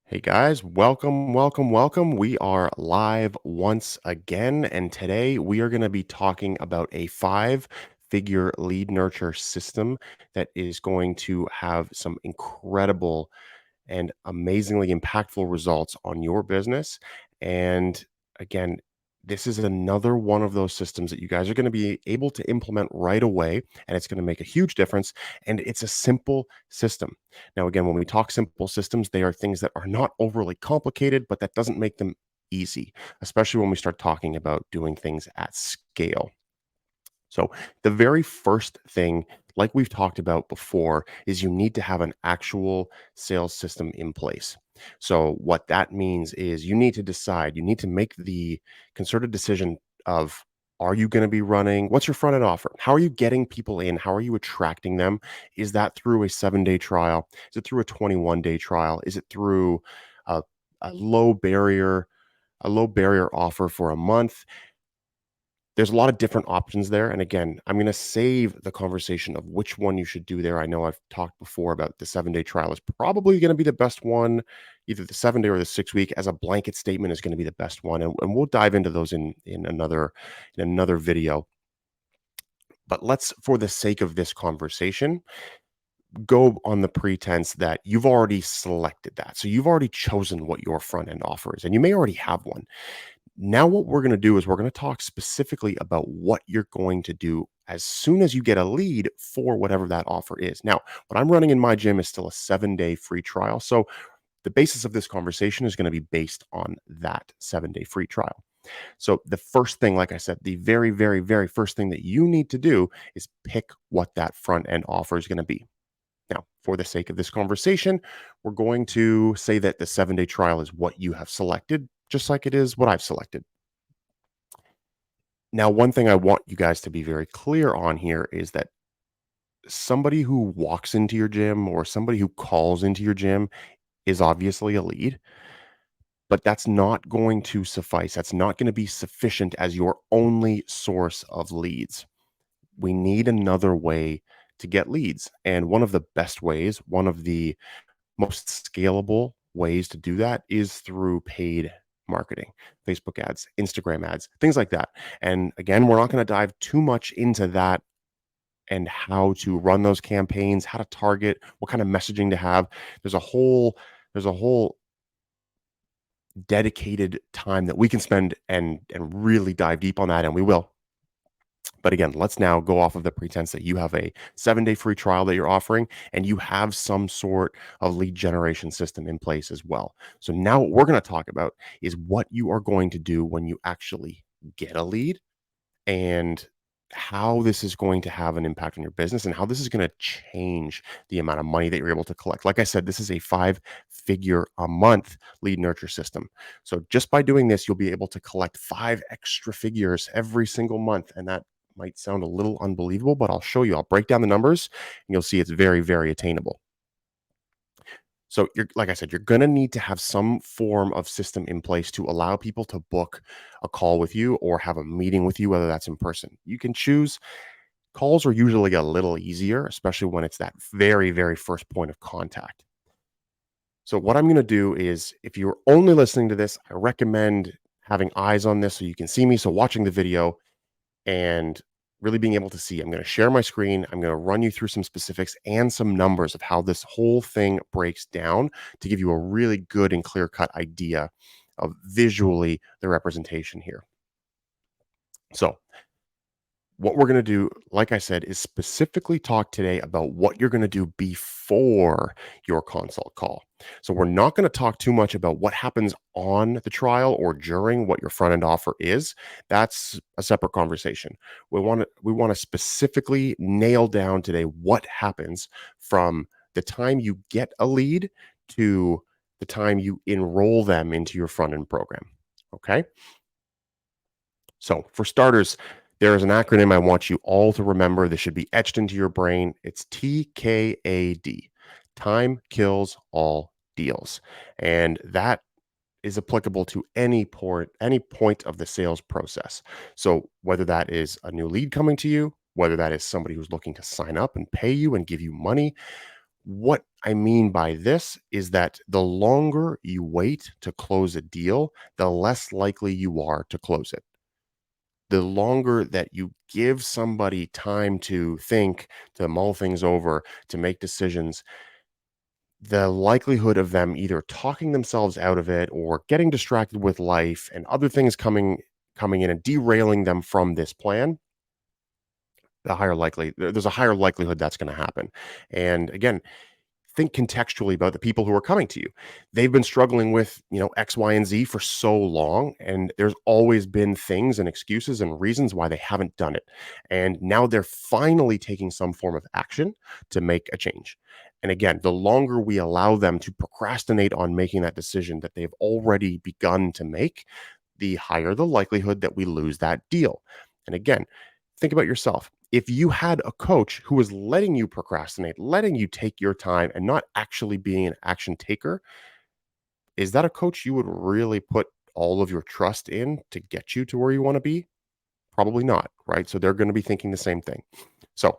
Hey guys, welcome, welcome, welcome. We are live once again, and today we are going to be talking about a five-figure lead nurture system that is going to have some incredible and amazingly impactful results on your business. And again, this is another one of those systems that you guys are going to be able to implement right away, and it's going to make a huge difference. And it's a simple system. Now, again, when we talk simple systems, they are things that are not overly complicated, but that doesn't make them easy, especially when we start talking about doing things at scale. So, the very first thing, like we've talked about before, is you need to have an actual sales system in place. So, what that means is you need to decide, you need to make the concerted decision of, are you going to be running? What's your front end offer? How are you getting people in? How are you attracting them? Is that through a 7-day trial? Is it through a 21-day trial? Is it through a, a low barrier, a low barrier offer for a month? There's a lot of different options there, and again, I'm gonna save the conversation of which one you should do there. I know I've talked before about the 7-day trial is probably gonna be the best one, either the 7-day or the 6-week as a blanket statement is gonna be the best one, and we'll dive into those in another video. But let's, for the sake of this conversation, go on the pretense that you've already selected that. So you've already chosen what your front end offer is, and you may already have one. Now, what we're going to do is we're going to talk specifically about what you're going to do as soon as you get a lead for whatever that offer is. Now, what I'm running in my gym is still a 7-day free trial. So the basis of this conversation is going to be based on that 7-day free trial. So the first thing, like I said, the very, very, very first thing that you need to do is pick what that front end offer is going to be. Now, for the sake of this conversation, we're going to say that the 7-day trial is what you have selected, just like it is what I've selected. Now, one thing I want you guys to be very clear on here is that somebody who walks into your gym or somebody who calls into your gym is obviously a lead, but that's not going to suffice. That's not going to be sufficient as your only source of leads. We need another way to get leads. And one of the best ways, one of the most scalable ways to do that is through paid marketing, Facebook ads, Instagram ads, things like that. And again, we're not going to dive too much into that and how to run those campaigns, how to target, what kind of messaging to have. There's a whole dedicated time that we can spend and really dive deep on that, and we will. But again, let's now go off of the pretense that you have a 7-day free trial that you're offering and you have some sort of lead generation system in place as well. So now what we're going to talk about is what you are going to do when you actually get a lead and how this is going to have an impact on your business and how this is going to change the amount of money that you're able to collect. Like I said, this is a 5-figure a month lead nurture system. So just by doing this, you'll be able to collect 5 extra figures every single month. And that might sound a little unbelievable, but I'll show you. I'll break down the numbers and you'll see it's very, very attainable. So you're, like I said, you're going to need to have some form of system in place to allow people to book a call with you or have a meeting with you, whether that's in person. You can choose. Calls are usually a little easier, especially when it's that very, very first point of contact. So what I'm going to do is, if you're only listening to this, I recommend having eyes on this so you can see me. So watching the video and really being able to see. I'm going to share my screen. I'm going to run you through some specifics and some numbers of how this whole thing breaks down to give you a really good and clear cut idea of visually the representation here. So, what we're going to do, like I said, is specifically talk today about what you're going to do before your consult call. So, we're not going to talk too much about what happens on the trial or during what your front end offer is. That's a separate conversation. We want to specifically nail down today what happens from the time you get a lead to the time you enroll them into your front end program. Okay. So, for starters, there is an acronym I want you all to remember. This should be etched into your brain. It's TKAD. Time kills all deals. And that is applicable to any point of the sales process. So, whether that is a new lead coming to you, whether that is somebody who's looking to sign up and pay you and give you money, What I mean by this is that the longer you wait to close a deal, the less likely you are to close it. The longer that you give somebody time to think, to mull things over, to make decisions, the likelihood of them either talking themselves out of it or getting distracted with life and other things coming in and derailing them from this plan, there's a higher likelihood that's going to happen. And again, think contextually about the people who are coming to you. They've been struggling with, X, Y, and Z for so long, and there's always been things and excuses and reasons why they haven't done it. And now they're finally taking some form of action to make a change. And again, the longer we allow them to procrastinate on making that decision that they've already begun to make, the higher the likelihood that we lose that deal. And again, think about yourself. If you had a coach who was letting you procrastinate, letting you take your time and not actually being an action taker, is that a coach you would really put all of your trust in to get you to where you want to be? Probably not, right? So they're going to be thinking the same thing. So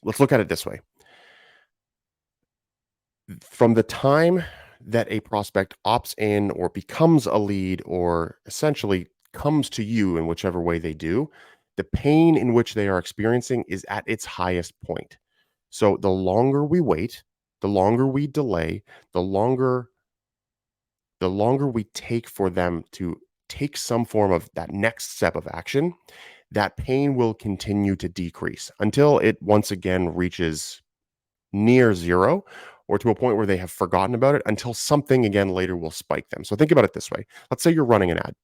let's look at it this way. From the time that a prospect opts in or becomes a lead or essentially comes to you in whichever way they do, the pain in which they are experiencing is at its highest point. So the longer we wait, the longer we delay, the longer we take for them to take some form of that next step of action, that pain will continue to decrease until it once again reaches near zero or to a point where they have forgotten about it until something again later will spike them. So think about it this way. Let's say you're running an ad.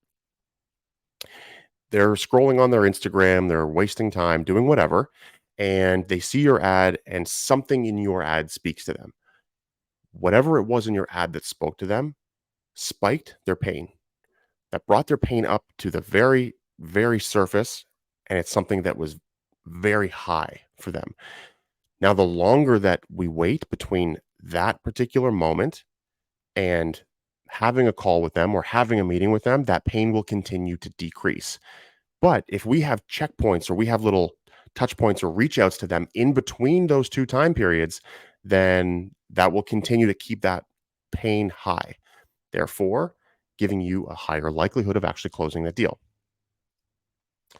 They're scrolling on their Instagram, they're wasting time doing whatever, and they see your ad and something in your ad speaks to them. Whatever it was in your ad that spoke to them spiked their pain. That brought their pain up to the very, very surface, and it's something that was very high for them. Now, the longer that we wait between that particular moment and having a call with them or having a meeting with them, that pain will continue to decrease. But if we have checkpoints or we have little touch points or reach outs to them in between those two time periods, then that will continue to keep that pain high, therefore giving you a higher likelihood of actually closing the deal.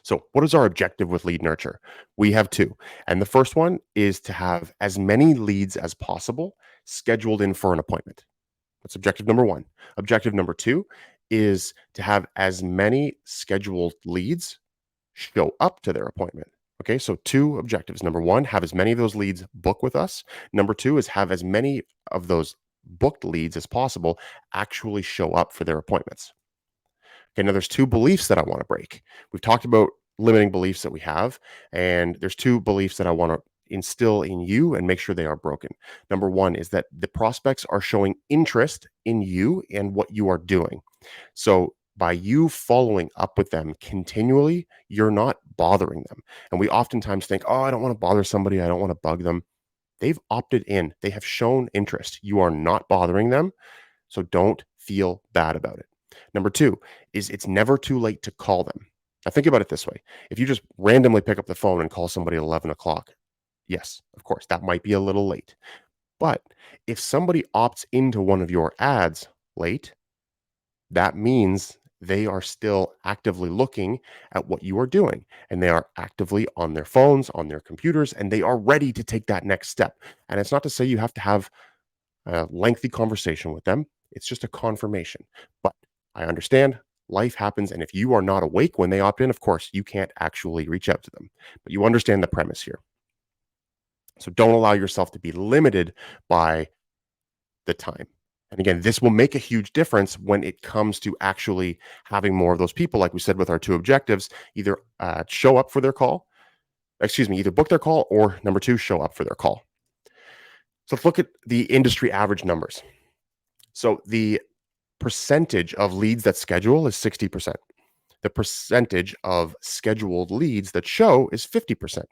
So, what is our objective with lead nurture? We have two. And the first one is to have as many leads as possible scheduled in for an appointment. That's objective number one. Objective number two is to have as many scheduled leads show up to their appointment. Okay, so two objectives. Number one, have as many of those leads book with us. Number two is have as many of those booked leads as possible actually show up for their appointments. Okay, now there's two beliefs that I want to break. We've talked about limiting beliefs that we have, and there's two beliefs that I want to instill in you and make sure they are broken. Number one is that the prospects are showing interest in you and what you are doing. So by you following up with them continually, you're not bothering them. And we oftentimes think, oh, I don't want to bother somebody. I don't want to bug them. They've opted in, they have shown interest. You are not bothering them. So don't feel bad about it. Number two is it's never too late to call them. Now, think about it this way. If you just randomly pick up the phone and call somebody at 11 o'clock, yes, of course, that might be a little late. But if somebody opts into one of your ads late, that means they are still actively looking at what you are doing and they are actively on their phones, on their computers, and they are ready to take that next step. And it's not to say you have to have a lengthy conversation with them, it's just a confirmation. But I understand life happens. And if you are not awake when they opt in, of course, you can't actually reach out to them. But you understand the premise here. So don't allow yourself to be limited by the time. And again, this will make a huge difference when it comes to actually having more of those people, like we said with our two objectives, either show up for their call, either book their call or number two, show up for their call. So let's look at the industry average numbers. So the percentage of leads that schedule is 60%. The percentage of scheduled leads that show is 50%.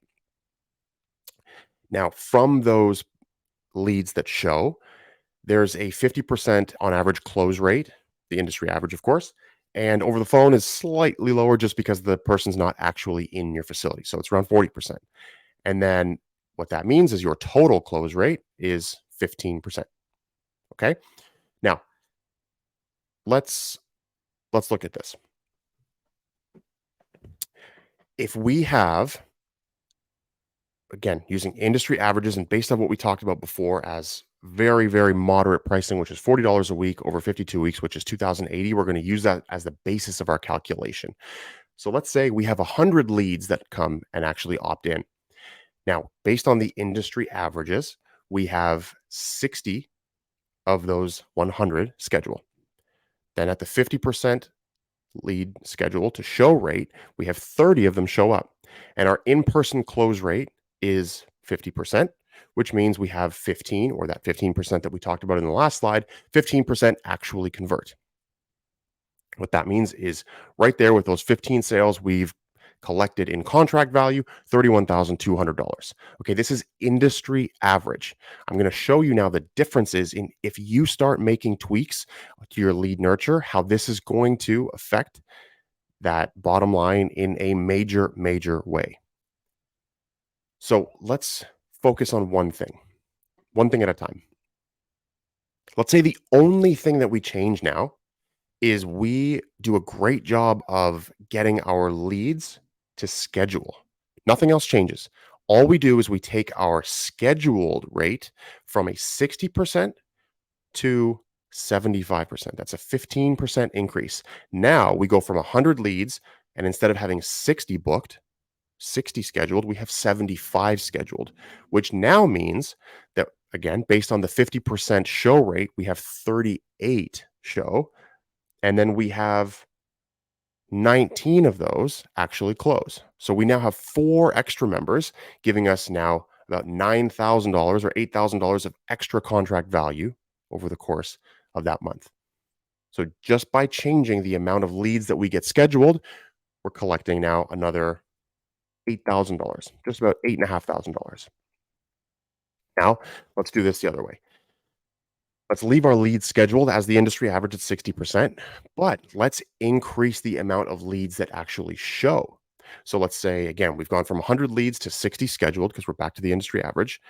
Now, from those leads that show, there's a 50% on average close rate, the industry average, of course. And over the phone is slightly lower just because the person's not actually in your facility. So it's around 40%. And then What that means is your total close rate is 15%. Okay. Now let's look at this. If we have, again, using industry averages and based on what we talked about before as very, very moderate pricing, which is $40 a week over 52 weeks, which is 2080, we're going to use that as the basis of our calculation. So let's say we have 100 leads that come and actually opt in. Now, based on the industry averages, we have 60 of those 100 schedule. Then at the 50% lead schedule to show rate, we have 30 of them show up. And our in-person close rate is 50%, which means we have 15, or that 15% that we talked about in the last slide, 15% actually convert. What that means is right there with those 15 sales, we've collected in contract value $31,200. Okay, this is industry average. I'm going to show you now the differences in if you start making tweaks to your lead nurture, how this is going to affect that bottom line in a major, major way. So let's focus on one thing at a time. Let's say the only thing that we change now is we do a great job of getting our leads to schedule. Nothing else changes. All we do is we take our scheduled rate from a 60% to 75%. That's a 15% increase. Now we go from 100 leads, and instead of having 60 booked, 60 scheduled, we have 75 scheduled, which now means that, again, based on the 50% show rate, we have 38 show. And then we have 19 of those actually close. So we now have 4 extra members, giving us now about $9,000 or $8,000 of extra contract value over the course of that month. So just by changing the amount of leads that we get scheduled, we're collecting now another $8,000, just about $8,500. Now, let's do this the other way. Let's leave our leads scheduled as the industry average at 60%, but let's increase the amount of leads that actually show. So let's say, again, we've gone from 100 leads to 60 scheduled because we're back to the industry average.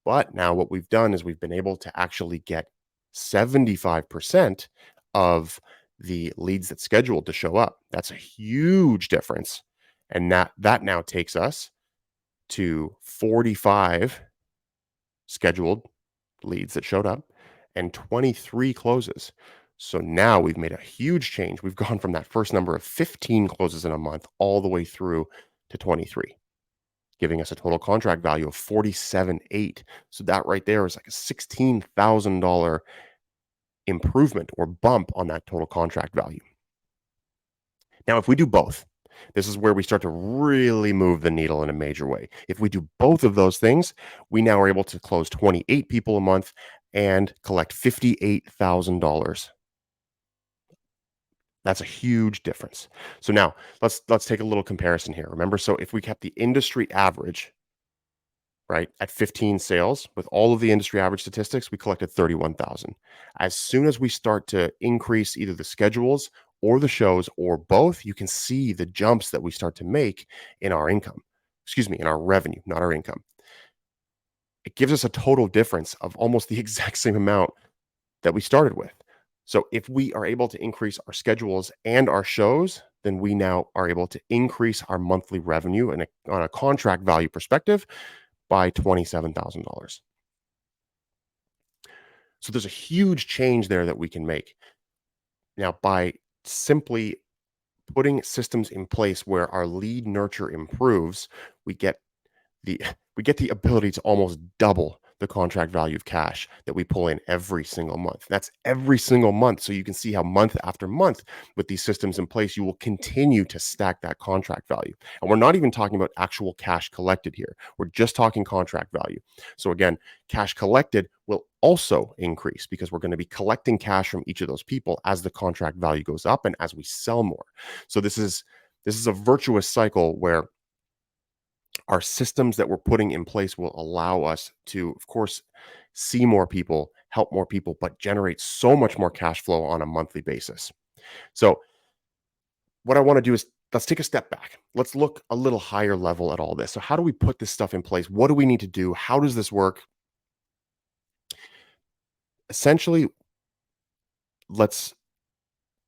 But now what we've done is we've been able to actually get 75% of the leads that scheduled to show up. That's a huge difference. And that now takes us to 45 scheduled leads that showed up and 23 closes. So now we've made a huge change. We've gone from that first number of 15 closes in a month all the way through to 23, giving us a total contract value of 47.8. So that right there is like a $16,000 improvement or bump on that total contract value. Now, if we do both, this is where we start to really move the needle in a major way. If we do both of those things, we now are able to close 28 people a month and collect $58,000. That's a huge difference. So now let's take a little comparison here. Remember, so if we kept the industry average, right, at 15 sales with all of the industry average statistics, we collected 31,000. As soon as we start to increase either the schedules or the shows or both, you can see the jumps that we start to make in our income. Excuse me, in our revenue, not our income. It gives us a total difference of almost the exact same amount that we started with. So if we are able to increase our schedules and our shows, then we now are able to increase our monthly revenue and on a contract value perspective by $27,000. So there's a huge change there that we can make. Now, by simply putting systems in place where our lead nurture improves, we get the ability to almost double the contract value of cash that we pull in every single month. That's every single month. So you can see how month after month with these systems in place, you will continue to stack that contract value. And we're not even talking about actual cash collected here. We're just talking contract value. So again, cash collected will also increase because we're going to be collecting cash from each of those people as the contract value goes up and as we sell more. So this is a virtuous cycle where our systems that we're putting in place will allow us to, of course, see more people, help more people, but generate so much more cash flow on a monthly basis. So what I want to do is let's take a step back. Let's look a little higher level at all this. So how do we put this stuff in place? What do we need to do? How does this work? Essentially, let's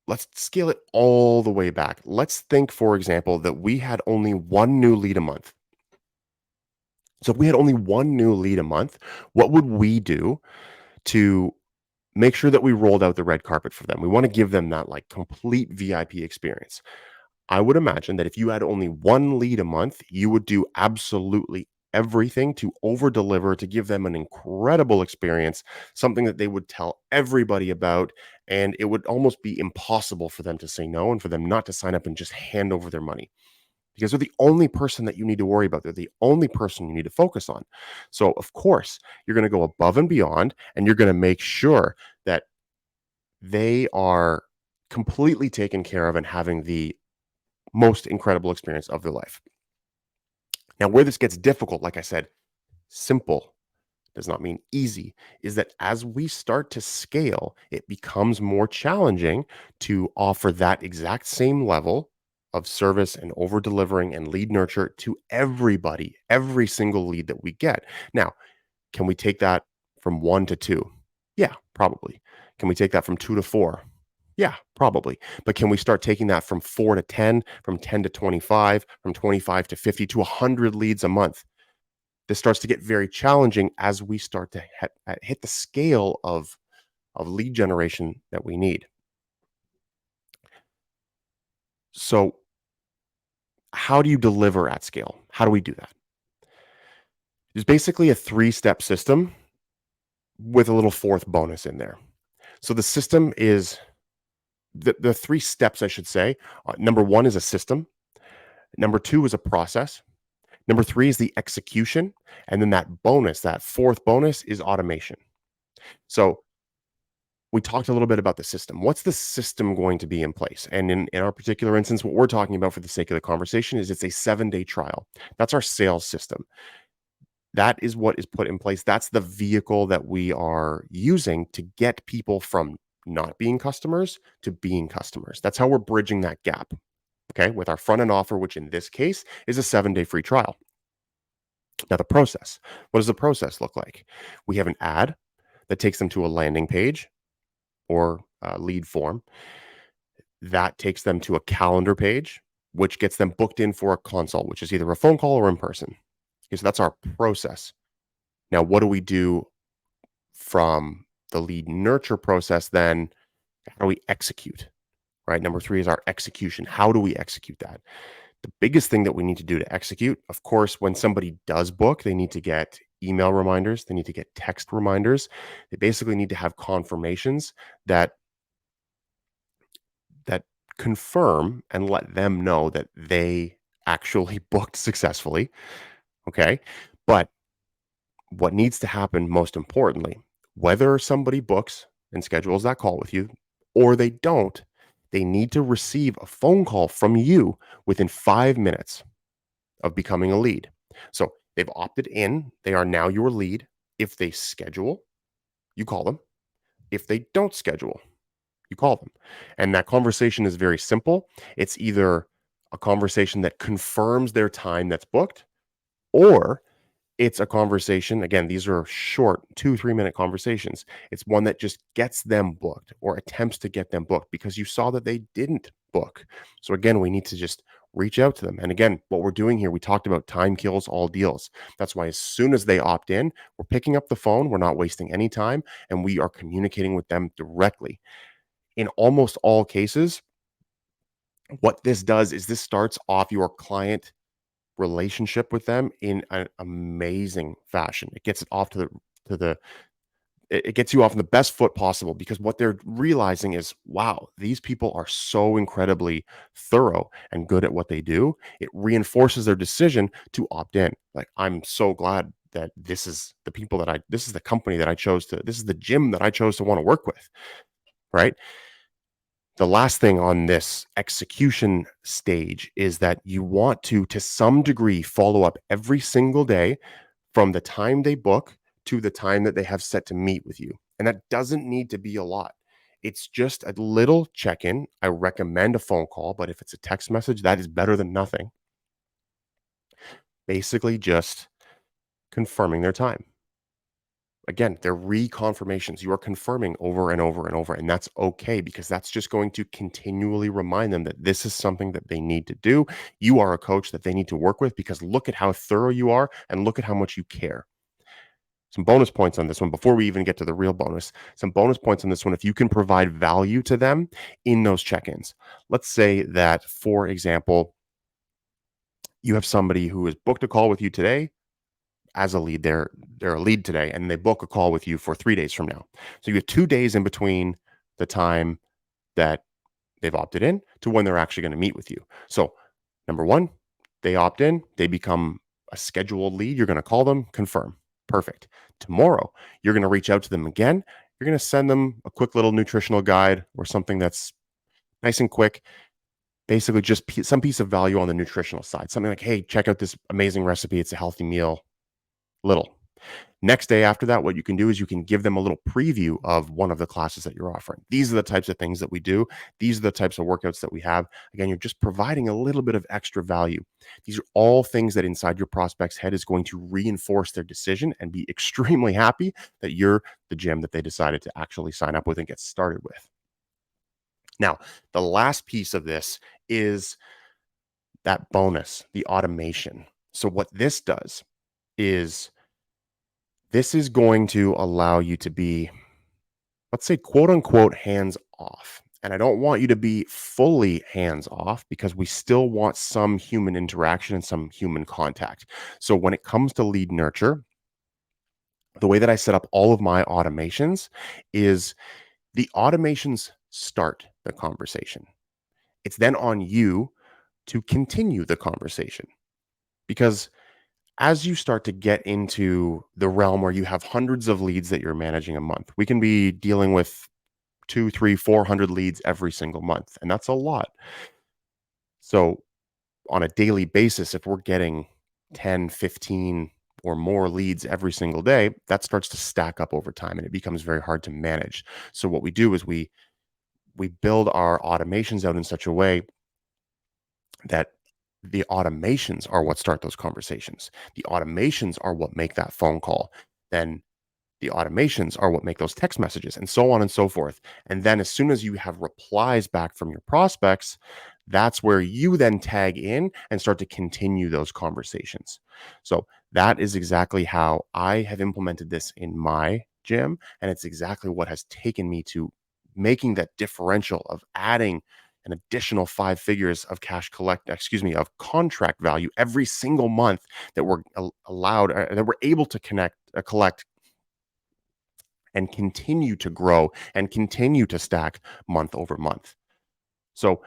let's scale it all the way back. Let's think, for example, that we had only one new lead a month. So if we had only one new lead a month, what would we do to make sure that we rolled out the red carpet for them? We want to give them that like complete VIP experience. I would imagine that if you had only one lead a month, you would do absolutely everything to over deliver to give them an incredible experience, something that they would tell everybody about. And it would almost be impossible for them to say no and for them not to sign up and just hand over their money because they're the only person that you need to worry about. They're the only person you need to focus on. So, of course, you're going to go above and beyond and you're going to make sure that they are completely taken care of and having the most incredible experience of their life. Now, where this gets difficult, like I said, simple does not mean easy, is that as we start to scale, it becomes more challenging to offer that exact same level of service and over delivering and lead nurture to everybody, every single lead that we get. Now, can we take that from one to two? Yeah, probably. Can we take that from two to four? Yeah, probably. But can we start taking that from 4 to 10, from 10 to 25, from 25 to 50 to 100 leads a month? This starts to get very challenging as we start to hit the scale of lead generation that we need. So, how do you deliver at scale? How do we do that? There's basically a three-step system with a little fourth bonus in there. So the system is the three steps, I should say. Number one is a system. Number two is a process. Number three is the execution. And then that bonus, that fourth bonus is automation. So we talked a little bit about the system. What's the system going to be in place? And in our particular instance, what we're talking about for the sake of the conversation is it's a 7-day trial. That's our sales system. That is what is put in place. That's the vehicle that we are using to get people from not being customers to being customers. That's how we're bridging that gap. Okay. With our front end offer, which in this case is a 7-day free trial. Now, the process. What does the process look like? We have an ad that takes them to a landing page or a lead form. That takes them to a calendar page, which gets them booked in for a consult, which is either a phone call or in person. Okay, so that's our process. Now, what do we do from the lead nurture process then? How do we execute? Right. Number three is our execution. How do we execute that? The biggest thing that we need to do to execute, of course, when somebody does book, they need to get email reminders, they need to get text reminders. They basically need to have confirmations that that confirm and let them know that they actually booked successfully. Okay. But what needs to happen most importantly, whether somebody books and schedules that call with you or they don't, they need to receive a phone call from you within 5 minutes of becoming a lead. So they've opted in, they are now your lead. If they schedule, you call them. If they don't schedule, you call them. And that conversation is very simple. It's either a conversation that confirms their time that's booked, or it's a conversation. Again, these are short 2-3 minute conversations. It's one that just gets them booked or attempts to get them booked because you saw that they didn't book. So again, we need to just reach out to them. And again, what we're doing here, we talked about time kills all deals. That's why as soon as they opt in, we're picking up the phone, we're not wasting any time, and we are communicating with them directly. In almost all cases, what this does is this starts off your client relationship with them in an amazing fashion. It gets it off to the it gets you off on the best foot possible because what they're realizing is, wow, these people are so incredibly thorough and good at what they do. It reinforces their decision to opt in. Like, I'm so glad that this is the company that I chose to, this is the gym that I chose to want to work with. Right. The last thing on this execution stage is that you want to some degree, follow up every single day from the time they book to the time that they have set to meet with you. And that doesn't need to be a lot. It's just a little check-in. I recommend a phone call, but if it's a text message, that is better than nothing. Basically just confirming their time. Again, they're reconfirmations. You are confirming over and over and over, and that's okay because that's just going to continually remind them that this is something that they need to do. You are a coach that they need to work with because look at how thorough you are and look at how much you care. Some bonus points on this one before we even get to the real bonus. Some bonus points on this one if you can provide value to them in those check-ins. Let's say that, for example, you have somebody who has booked a call with you today as a lead. They're a lead today, and they book a call with you for 3 days from now. So you have 2 days in between the time that they've opted in to when they're actually going to meet with you. So number one, they opt in, they become a scheduled lead. You're going to call them, confirm. Perfect. Tomorrow, you're going to reach out to them again. You're going to send them a quick little nutritional guide or something that's nice and quick. Basically, just some piece of value on the nutritional side. Something like, hey, check out this amazing recipe. It's a healthy meal. Little. Next day after that, what you can do is you can give them a little preview of one of the classes that you're offering. These are the types of things that we do. These are the types of workouts that we have. Again, you're just providing a little bit of extra value. These are all things that inside your prospect's head is going to reinforce their decision and be extremely happy that you're the gym that they decided to actually sign up with and get started with. Now, the last piece of this is that bonus, the automation. So what this does is this is going to allow you to be, let's say, quote unquote, hands off. And I don't want you to be fully hands off because we still want some human interaction and some human contact. So when it comes to lead nurture, the way that I set up all of my automations is the automations start the conversation. It's then on you to continue the conversation because as you start to get into the realm where you have hundreds of leads that you're managing a month, we can be dealing with 2, 3, 400 leads every single month. And that's a lot. So on a daily basis, if we're getting 10, 15 or more leads every single day, that starts to stack up over time and it becomes very hard to manage. So what we do is we build our automations out in such a way that the automations are what start those conversations. The automations are what make that phone call. Then the automations are what make those text messages and so on and so forth. And then as soon as you have replies back from your prospects, that's where you then tag in and start to continue those conversations. So that is exactly how I have implemented this in my gym. And it's exactly what has taken me to making that differential of adding an additional 5 figures of of contract value every single month that we're allowed, that we're able to collect and continue to grow and continue to stack month over month. So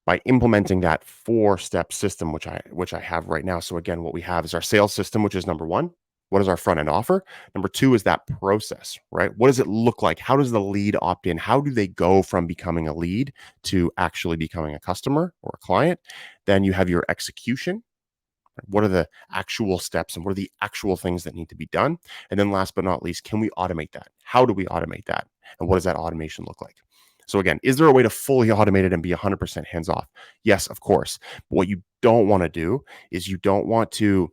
by implementing that 4-step system, which I have right now. So again, what we have is our sales system, which is number one. What is our front end offer? Number two is that process, right? What does it look like? How does the lead opt in? How do they go from becoming a lead to actually becoming a customer or a client? Then you have your execution. What are the actual steps and what are the actual things that need to be done? And then last but not least, can we automate that? How do we automate that? And what does that automation look like? So again, is there a way to fully automate it and be 100% hands off? Yes, of course. But what you don't want to do is you don't want to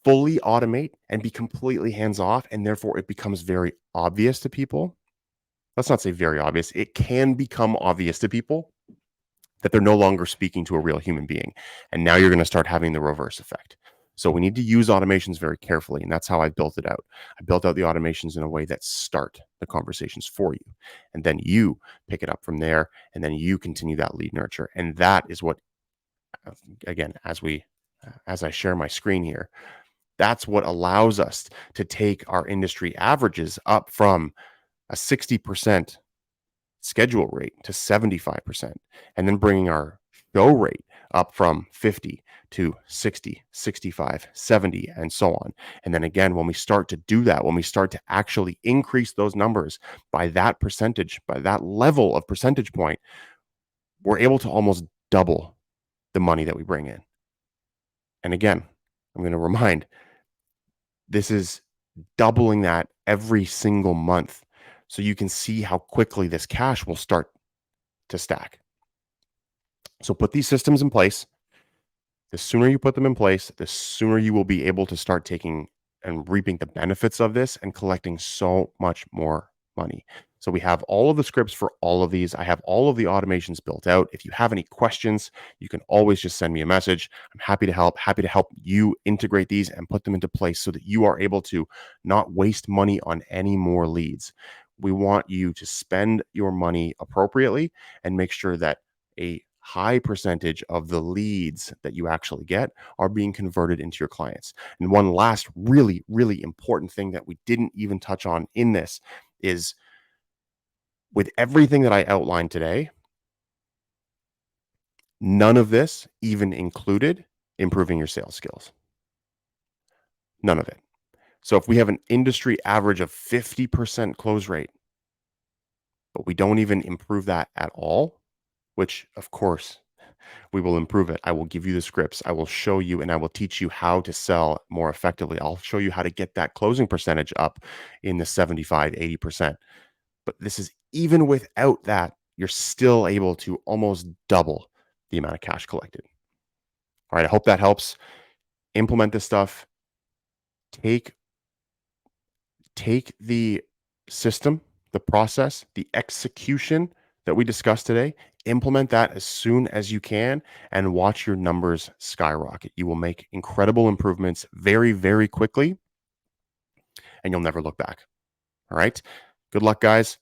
fully automate and be completely hands off. And therefore it becomes very obvious to people. Let's not say very obvious. It can become obvious to people that they're no longer speaking to a real human being. And now you're going to start having the reverse effect. So we need to use automations very carefully. And that's how I built it out. I built out the automations in a way that start the conversations for you. And then you pick it up from there. And then you continue that lead nurture. And that is what, again, as I share my screen here, that's what allows us to take our industry averages up from a 60% schedule rate to 75%, and then bringing our show rate up from 50 to 60, 65, 70, and so on. And then again, when we start to do that, when we start to actually increase those numbers by that percentage, by that level of percentage point, we're able to almost double the money that we bring in. And again, I'm going to remind, this is doubling that every single month. So you can see how quickly this cash will start to stack. So put these systems in place. The sooner you put them in place, the sooner you will be able to start taking and reaping the benefits of this and collecting so much more money. So we have all of the scripts for all of these. I have all of the automations built out. If you have any questions, you can always just send me a message. I'm happy to help you integrate these and put them into place so that you are able to not waste money on any more leads. We want you to spend your money appropriately and make sure that a high percentage of the leads that you actually get are being converted into your clients. And one last really, really important thing that we didn't even touch on in this is with everything that I outlined today, none of this even included improving your sales skills. None of it. So if we have an industry average of 50% close rate, but we don't even improve that at all, which of course we will improve it. I will give you the scripts. I will show you and I will teach you how to sell more effectively. I'll show you how to get that closing percentage up in the 75, 80%. But this is even without that, you're still able to almost double the amount of cash collected. All right. I hope that helps. Implement this stuff. Take take the system, the process, the execution that we discussed today, implement that as soon as you can and watch your numbers skyrocket. You will make incredible improvements very, very quickly and you'll never look back. All right. Good luck, guys.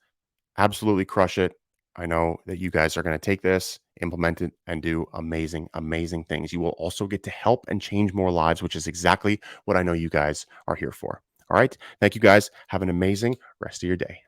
Absolutely crush it. I know that you guys are going to take this, implement it, and do amazing, amazing things. You will also get to help and change more lives, which is exactly what I know you guys are here for. All right. Thank you guys. Have an amazing rest of your day.